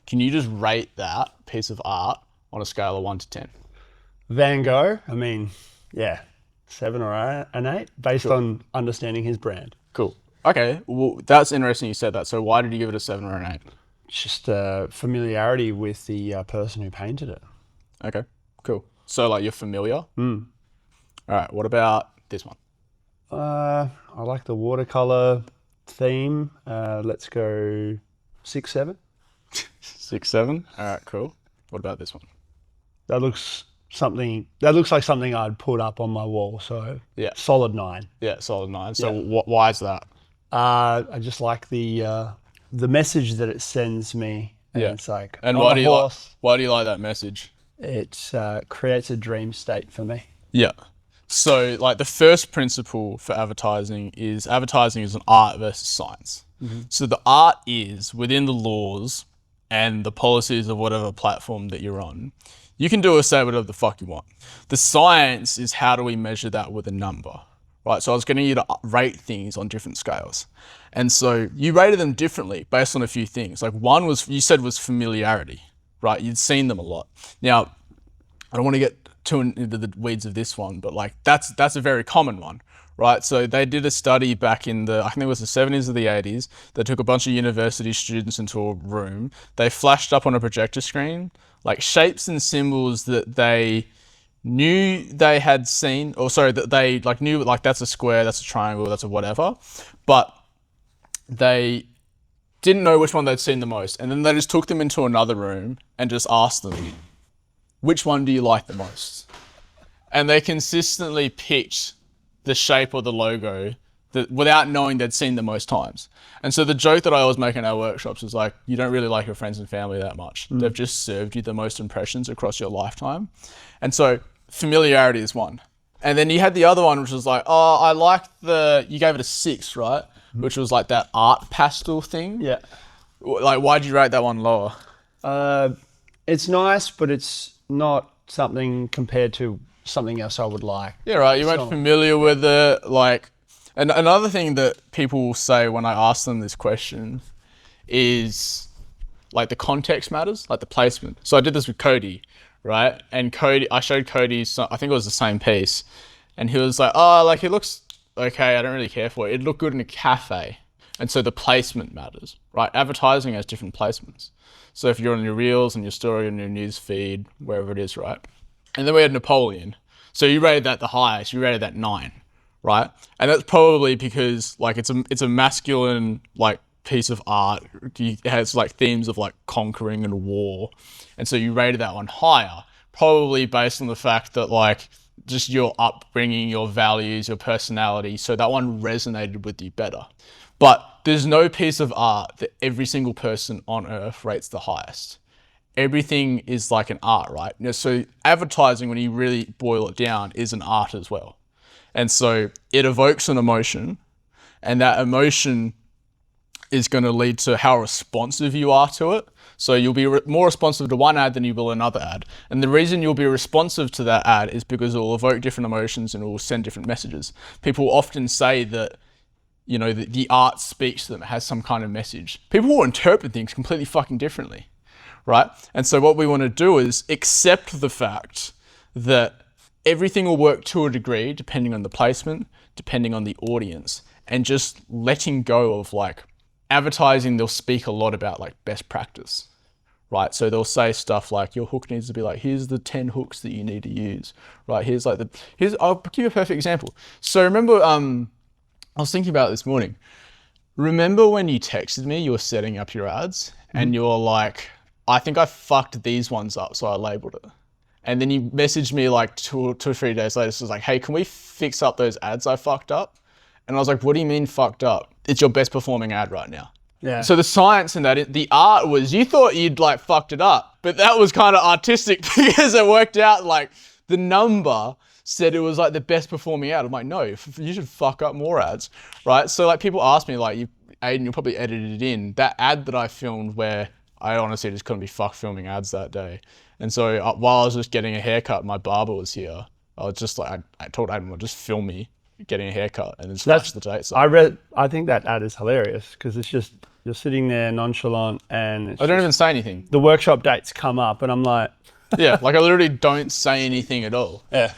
Can you just rate that piece of art on a scale of 1 to 10? Van Gogh, I mean, yeah, 7 or an 8 based on understanding his brand. Cool. Okay, well, that's interesting you said that. So why did you give it a 7 or an 8? It's just familiarity with the person who painted it. Okay, cool. So like you're familiar? Mm. All right, what about this one? I like the watercolor theme. Let's go 6, 7. 6, 7? All right, cool. What about this one? That looks like something I'd put up on my wall. So Yeah. solid 9. Yeah, solid 9. So why is that? I just like the message that it sends me. And it's like, and why do you like that message? It creates a dream state for me. Yeah. So like the first principle for advertising is an art versus science. Mm-hmm. So the art is within the laws and the policies of whatever platform that you're on. You can do or say whatever the fuck you want. The science is how do we measure that with a number, right? So I was getting you to rate things on different scales. And so you rated them differently based on a few things. Like one was, you said was familiarity, right? You'd seen them a lot. Now, I don't want to get too into the weeds of this one, but like that's a very common one, right? So they did a study back in I think it was the 70s or the 80s. They took a bunch of university students into a room. They flashed up on a projector screen, like shapes and symbols that they knew they had seen, that they like knew like that's a square, that's a triangle, that's a whatever, but they didn't know which one they'd seen the most. And then they just took them into another room and just asked them, which one do you like the most? And they consistently picked the shape or the logo without knowing they'd seen the most times. And so the joke that I always make in our workshops is like, you don't really like your friends and family that much. They've just served you the most impressions across your lifetime. And so familiarity is one. And then you had the other one, which was like, I like you gave it a 6, right? Which was like that art pastel thing. Yeah. Like, why'd you rate that one lower? It's nice, but it's not something compared to something else I would like. Yeah, right. You weren't familiar with it. Like, and another thing that people will say when I ask them this question is like the context matters, like the placement. So I did this with Cody, right? And I showed Cody, I think it was the same piece. And he was like, oh, like it looks okay. I don't really care for it. It looked good in a cafe. And so the placement matters, right? Advertising has different placements. So if you're on your reels and your story and your news feed, wherever it is, right? And then we had Napoleon. So you rated that the highest, you rated that 9, right? And that's probably because like it's a masculine like piece of art. It has like themes of like conquering and war. And so you rated that one higher, probably based on the fact that like just your upbringing, your values, your personality. So that one resonated with you better. But there's no piece of art that every single person on earth rates the highest. Everything is like an art, right? So advertising, when you really boil it down, is an art as well. And so it evokes an emotion, and that emotion is going to lead to how responsive you are to it. So you'll be more responsive to one ad than you will another ad. And the reason you'll be responsive to that ad is because it will evoke different emotions and it will send different messages. People often say that the art speaks to them, it has some kind of message. People will interpret things completely fucking differently, right? And so what we want to do is accept the fact that everything will work to a degree, depending on the placement, depending on the audience, and just letting go of like advertising. They'll speak a lot about like best practice, right? So they'll say stuff like your hook needs to be like, here's the 10 hooks that you need to use, right? I'll give you a perfect example. So remember, I was thinking about it this morning. Remember when you texted me, you were setting up your ads and you were like, I think I fucked these ones up, so I labeled it. And then you messaged me like two or 3 days later. So it was like, hey, can we fix up those ads I fucked up? And I was like, what do you mean fucked up? It's your best performing ad right now. Yeah. So the science in that, the art was, you thought you'd like fucked it up, but that was kind of artistic because it worked out like the number said it was like the best performing ad. I'm like, no, you should fuck up more ads, right? So like people ask me like, Aiden, you'll probably edit it in. That ad that I filmed where I honestly just couldn't be fucked filming ads that day. And so while I was just getting a haircut, my barber was here. I was just like, I told Aiden, well, just film me getting a haircut and then flash the dates. I think that ad is hilarious because it's just You're sitting there nonchalant, and I don't even say anything. the workshop dates come up, and I'm like, Yeah, like I literally don't say anything at all. yeah.